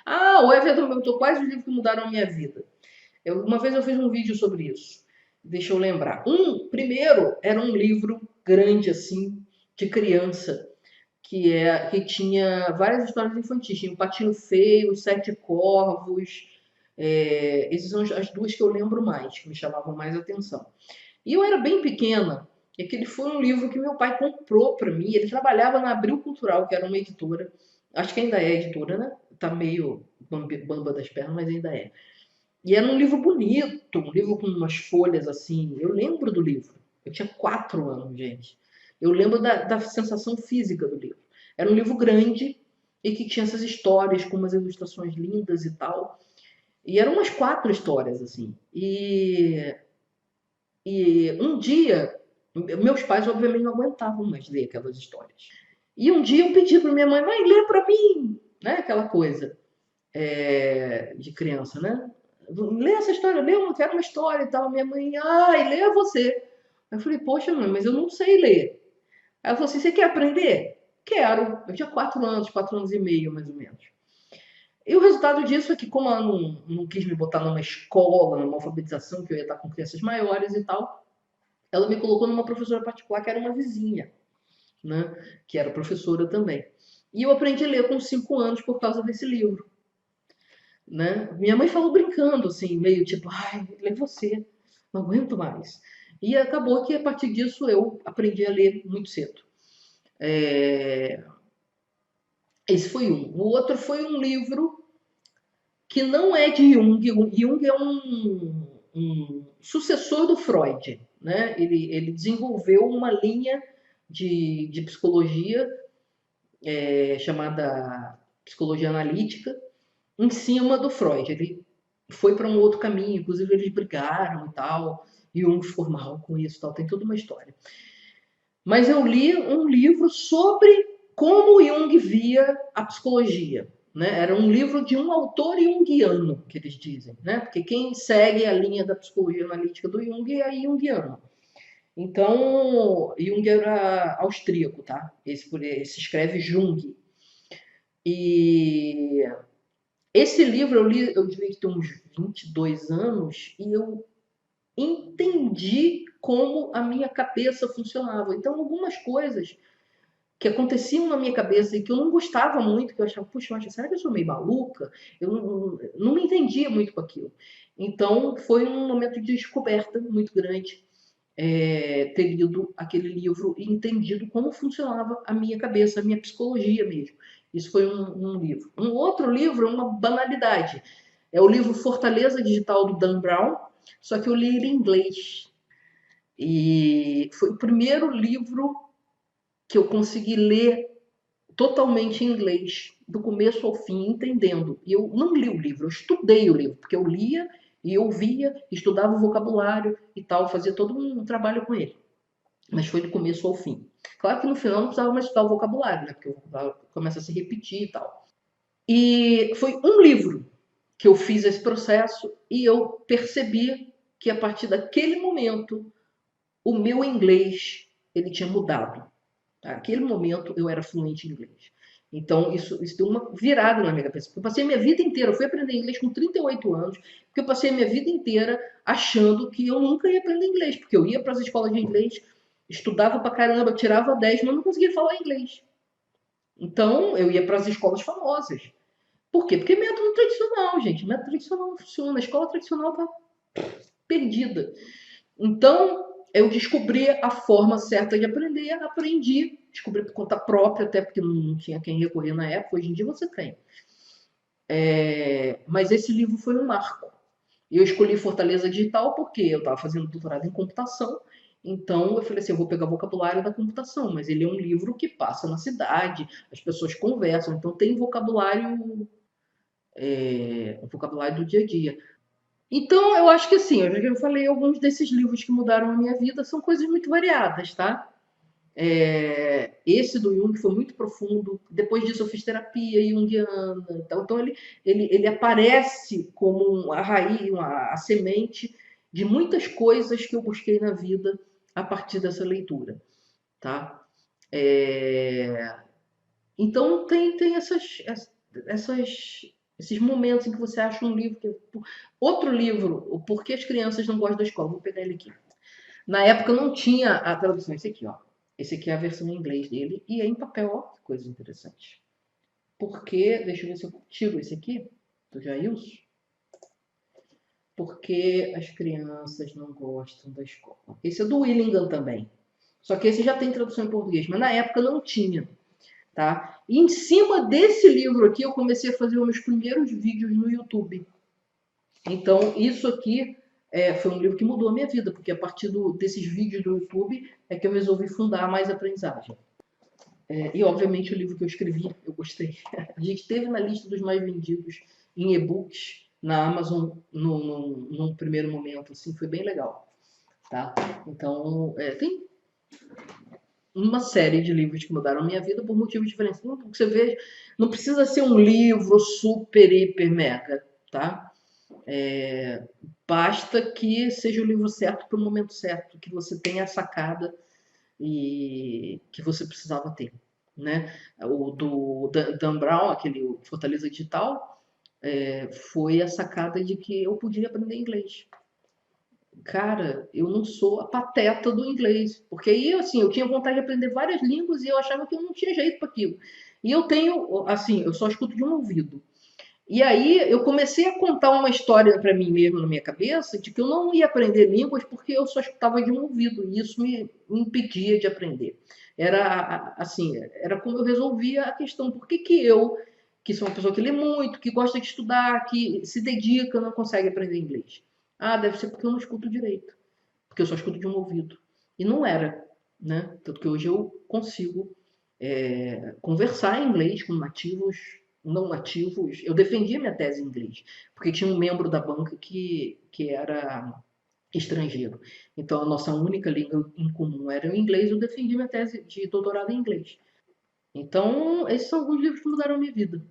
Ah, o Everton perguntou quais os livros que mudaram a minha vida. Uma vez eu fiz um vídeo sobre isso. Deixa eu lembrar. Primeiro, era um livro grande, assim, de criança, que tinha várias histórias infantis. Tinha o Patinho Feio, Os Sete Corvos. Essas são as duas que eu lembro mais, que me chamavam mais atenção. E eu era bem pequena, e aquele foi um livro que meu pai comprou para mim. Ele trabalhava na Abril Cultural, que era uma editora. Acho que ainda é editora, né? Tá meio bamba das pernas, mas ainda é. E era um livro bonito, um livro com umas folhas assim. Eu lembro do livro. Eu tinha 4 anos, gente. Eu lembro da sensação física do livro. Era um livro grande e que tinha essas histórias com umas ilustrações lindas e tal. E eram umas 4 histórias, assim. E um dia, meus pais obviamente não aguentavam mais ler aquelas histórias. E um dia eu pedi para minha mãe, mãe, lê para mim, né? Aquela coisa de criança, né? Lê essa história, lê uma, quero uma história e tal. Minha mãe, ai, lê você. Eu falei, poxa, mãe, mas eu não sei ler. Aí ela falou assim, você quer aprender? Quero. Eu tinha 4 anos, 4 anos e meio, mais ou menos. E o resultado disso é que, como ela não quis me botar numa escola, numa alfabetização, que eu ia estar com crianças maiores e tal, ela me colocou numa professora particular que era uma vizinha, né? Que era professora também. E eu aprendi a ler com 5 anos por causa desse livro, né? Minha mãe falou brincando, assim, meio tipo, ai, lê você, não aguento mais. E acabou que a partir disso eu aprendi a ler muito cedo. É, Esse foi um. O outro foi um livro que não é de Jung. Jung é um sucessor do Freud, né? Ele desenvolveu uma linha de psicologia chamada psicologia analítica em cima do Freud. Ele foi para um outro caminho, inclusive eles brigaram e tal, e Jung ficou mal com isso e tal, tem toda uma história. Mas eu li um livro sobre como Jung via a psicologia. Né? Era um livro de um autor junguiano, que eles dizem, né? Porque quem segue a linha da psicologia analítica do Jung é junguiano. Então, Jung era austríaco, tá? Esse escreve Jung. E esse livro eu devia ter uns 22 anos e eu entendi como a minha cabeça funcionava. Então, algumas coisas que aconteciam na minha cabeça e que eu não gostava muito, que eu achava, puxa, mas será que eu sou meio maluca? Eu não me entendia muito com aquilo. Então, foi um momento de descoberta muito grande ter lido aquele livro e entendido como funcionava a minha cabeça, a minha psicologia mesmo. Isso foi um livro. Um outro livro é uma banalidade. É o livro Fortaleza Digital do Dan Brown, só que eu li ele em inglês. E foi o primeiro livro que eu consegui ler totalmente em inglês, do começo ao fim, entendendo. E eu não li o livro, eu estudei o livro, porque eu lia e ouvia, estudava o vocabulário e tal, fazia todo um trabalho com ele. Mas foi do começo ao fim. Claro que no final não precisava mais estudar o vocabulário, né? Porque o vocabulário começa a se repetir e tal. E foi um livro que eu fiz esse processo e eu percebi que a partir daquele momento o meu inglês ele tinha mudado. Naquele momento eu era fluente em inglês. Então isso deu uma virada na minha cabeça. Porque eu passei a minha vida inteira, eu fui aprender inglês com 38 anos, porque eu passei a minha vida inteira achando que eu nunca ia aprender inglês, porque eu ia para as escolas de inglês, estudava pra caramba, tirava 10, mas não conseguia falar inglês. Então eu ia para as escolas famosas. Por quê? Porque é método tradicional, gente. Método tradicional não funciona. A escola tradicional tá perdida. Então, eu descobri a forma certa de aprender, aprendi, descobri por conta própria, até porque não tinha quem recorrer na época, hoje em dia você tem. Mas esse livro foi um marco. Eu escolhi Fortaleza Digital porque eu estava fazendo doutorado em computação, então eu falei assim, eu vou pegar vocabulário da computação, mas ele é um livro que passa na cidade, as pessoas conversam, então tem vocabulário do dia a dia. Então, eu acho que assim, eu já falei, alguns desses livros que mudaram a minha vida são coisas muito variadas, tá? Esse do Jung foi muito profundo. Depois disso, eu fiz terapia junguiana. Então ele aparece como a raiz, a semente de muitas coisas que eu busquei na vida a partir dessa leitura, tá? Então, tem essas Esses momentos em que você acha um livro que... Outro livro, o Porquê as Crianças Não Gostam da Escola. Vou pegar ele aqui. Na época não tinha a tradução. Esse aqui, ó. Esse aqui é a versão em inglês dele. E é em papel, ó. Que coisa interessante. Porque, deixa eu ver se eu tiro esse aqui, do Jailson. Porque as crianças não gostam da escola. Esse é do Willingham também. Só que esse já tem tradução em português, mas na época não tinha. Tá? E em cima desse livro aqui eu comecei a fazer os meus primeiros vídeos no YouTube. Então isso aqui foi um livro que mudou a minha vida, porque a partir desses vídeos do YouTube é que eu resolvi fundar Mais Aprendizagem. E obviamente o livro que eu escrevi, eu gostei. A gente esteve na lista dos mais vendidos em e-books na Amazon num primeiro momento, assim, foi bem legal. Tá? Então, tem uma série de livros que mudaram a minha vida por motivos diferentes. Você vê, não precisa ser um livro super, hiper, mega, tá? Basta que seja o livro certo para o momento certo, que você tenha a sacada e que você precisava ter, né? O do Dan Brown, aquele Fortaleza Digital, foi a sacada de que eu podia aprender inglês. Cara, eu não sou a pateta do inglês. Porque aí, assim, eu tinha vontade de aprender várias línguas e eu achava que eu não tinha jeito para aquilo. E eu tenho, assim, eu só escuto de um ouvido. E aí eu comecei a contar uma história para mim mesmo na minha cabeça de que eu não ia aprender línguas porque eu só escutava de um ouvido. E isso me impedia de aprender. Era, assim, era como eu resolvia a questão. Por que que eu, que sou uma pessoa que lê muito, que gosta de estudar, que se dedica, não consegue aprender inglês? Ah, deve ser porque eu não escuto direito, porque eu só escuto de um ouvido. E não era, né? Tanto que hoje eu consigo conversar em inglês com nativos, não nativos. Eu defendia minha tese em inglês, porque tinha um membro da banca que era estrangeiro. Então a nossa única língua em comum era o inglês, eu defendi minha tese de doutorado em inglês. Então, esses são alguns livros que mudaram a minha vida.